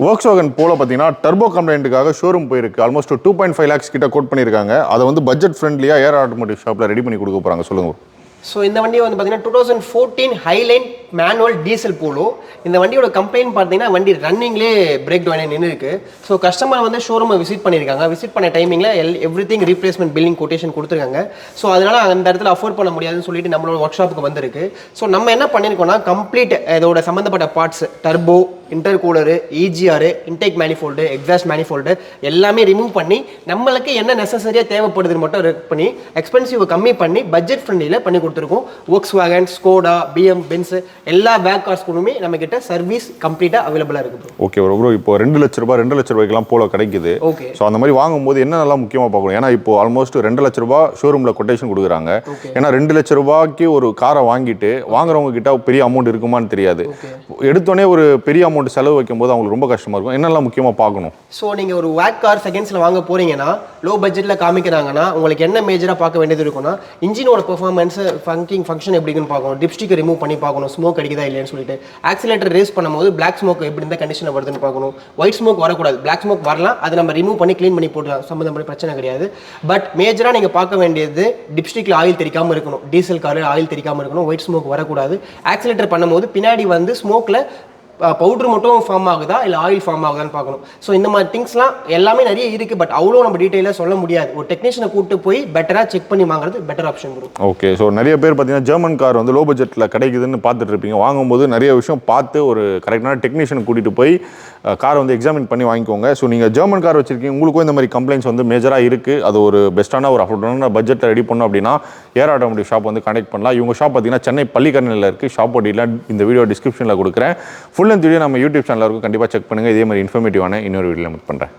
Volkswagen போல பார்த்தீங்கன்னா turbo கம்ப்ளைண்ட்டுக்காக showroom போயிருக்கு. ஆல்மோஸ்ட் 2.5 lakhs கிட்ட கோட் பண்ணியிருக்காங்க. அதை வந்து பட்ஜெட் ஃப்ரெண்ட்லியா ஏர் ஆட்டோமோட்டிவ் ஷாப்பில் ரெடி பண்ணி கொடுக்க போகிறாங்க. சொல்லுங்க. ஸோ இந்த வண்டி வந்து பார்த்தீங்கன்னா 2014 ஹைலைன் மேனுவல் டீசல் போலோ. இந்த வண்டியோட கம்ப்ளைண்ட் பார்த்தீங்கன்னா வண்டி ரன்னிங்லேயே பிரேக் டவுன் நின்று இருக்கு. ஸோ கஸ்டமர் வந்து ஷோரூமை விசிட் பண்ணியிருக்காங்க. விசிட் பண்ண டைமிங்கில் எவ்ரிதிங் ரீப்ளேஸ்மெண்ட் பில்லிங் கொட்டேஷன் கொடுத்துருக்காங்க. ஸோ அதனால் அந்த இடத்துல அஃபோர்ட் பண்ண முடியாதுன்னு சொல்லிட்டு நம்மளோட ஒர்க் ஷாப்புக்கு வந்திருக்கு. ஸோ நம்ம என்ன பண்ணியிருக்கோம்னா கம்ப்ளீட் இதோட சம்மந்தப்பட்ட parts turbo, intercooler, EGR, intake manifold, exhaust manifold எல்லாமே ரிமூவ் பண்ணி நம்மளுக்கு என்ன நெசசரியாக தேவைப்படுதுன்னு மட்டும் ரெக் பண்ணி எக்ஸ்பென்சிவ் கம்மி பண்ணி பட்ஜெட் ஃப்ரெண்ட்லியில் பண்ணி கொடுத்துருக்கோம். Volkswagen, ஸ்கோடா, பிஎம், பென்ஸ் எல்லா பேக் கார்ஸ்க்குமே நம்ம கிட்ட சர்வீஸ் கம்ப்ளீட்டாக அவைலபிளாக இருக்குது. ஓகே ப்ரோ, இப்போ 2 லட்ச ரூபாய்க்கெல்லாம் போல கிடைக்குது. ஓகே. ஸோ அந்த மாதிரி வாங்கும்போது என்னென்னலாம் முக்கியமாக பார்க்கணும்? ஏன்னா இப்போ ஆல்மோஸ்ட் 2 லட்ச ரூபாய் ஷோரூமில் கொட்டேஷன் கொடுக்குறாங்க. ஏன்னா 2 லட்ச ரூபாய்க்கு ஒரு காரை வாங்கிட்டு வாங்குறவங்க கிட்ட பெரிய அமௌண்ட் இருக்குமான்னு தெரியாது. எடுத்தோடனே ஒரு பெரிய அமௌண்ட் செலவு வைக்கும்போது அவங்களுக்கு ரொம்ப கஷ்டமாக இருக்கும். என்னெல்லாம் முக்கியமாக பார்க்கணும்? ஸோ நீங்கள் ஒரு வேக் கார் செகண்ட்ஸில் வாங்க போகிறீங்கன்னா லோ பட்ஜெட்டில் காமிக்கிறாங்கன்னா உங்களுக்கு என்ன மேஜராக பார்க்க வேண்டியது இருக்குன்னா இன்ஜினோட பெர்ஃபார்மன்ஸ், ஃபங்க்ஷன் எப்படி இருக்குன்னு பார்க்கணும், டிப்ஸ்டிக்கை ரிமூவ் பண்ணி பார்க்கணும், ஸ்மோக் அடிக்குதா இல்லைன்னு சொல்லிட்டு. ஆக்சிலேட்டர் ரேஸ் பண்ணும்போது பிளாக் ஸ்மோக் எப்படி இந்த கண்டிஷனில் வருதுன்னு பார்க்கணும். ஒயிட் ஸ்மோக் வரக்கூடாது, பிளாக் ஸ்மோக் வரலாம், அதை நம்ம ரிமூவ் பண்ணி க்ளீன் பண்ணி போடலாம், சம்மந்தப்பட்ட பிரச்சனை கிடையாது. பட் மேஜராக நீங்கள் பார்க்க வேண்டியது டிப்ஸ்டிக்கில் ஆயில் தெரிக்காமல் இருக்கணும், டீசல் காரில் ஆயில் தெரிக்காமல் இருக்கணும், ஒயிட் ஸ்மோக் வரக்கூடாது. ஆக்சிலேட்டர் பண்ணும்போது பின்னாடி வந்து ஸ்மோக்கில் பவுட்ரு மட்டும் ஃபார்ம் ஆகுதா இல்லை ஆயில் ஃபார்ம் ஆகுதான்னு பார்க்கணும். ஸோ இந்த மாதிரி திங்ஸ்லாம் எல்லாமே நிறைய இருக்குது. பட் அவ்வளோ நம்ம டீட்டெயிலாக சொல்ல முடியாது. ஒரு டெக்னீஷியனை கூப்பிட்டு போய் பெட்டராக செக் பண்ணி வாங்குறது பெட்டர் ஆப்ஷன் வரும். ஓகே. ஸோ நிறைய பேர் பார்த்தீங்கன்னா ஜெர்மன் கார் வந்து லோ பட்ஜெட்டில் கிடைக்குதுன்னு பார்த்துட்டு இருப்பீங்க. வாங்கும்போது நிறைய விஷயம் பார்த்து ஒரு கரெக்டான டெக்னீஷியனை கூட்டிகிட்டு போய் காரை வந்து எக்ஸாமின் பண்ணி வாங்கிக்கோங்க. ஸோ நீங்கள் ஜெர்மன் கார் வச்சிருக்கீங்க, உங்களுக்கும் இந்த மாதிரி கம்ப்ளைண்ட்ஸ் வந்து மேஜராக இருக்குது, அது ஒரு பெஸ்ட்டான ஒரு அஃபோர்டபுளான பட்ஜெட்டில் ரெடி பண்ணோம் அப்படின்னா ஏர் ஆட்டோமோட்டிவ் ஷாப் வந்து கான்டெக்ட் பண்ணலாம். இவங்க ஷாப் பார்த்தீங்கன்னா சென்னை பள்ளிக்கரணையில் இருக்குது. ஷாப் டீட்டெயில் இந்த வீடியோ டிஸ்கிரிப்ஷனில் கொடுக்குறேன். ஃபுல் அண்ட் வீடியோ நம்ம யூடியூப் சேனலில் இருக்கும், கண்டிப்பாக செக் பண்ணுங்கள். இதே மாதிரி இன்ஃபர்மேட்டிவான இன்னொரு வீடியோவில் மீட் பண்ணுறேன்.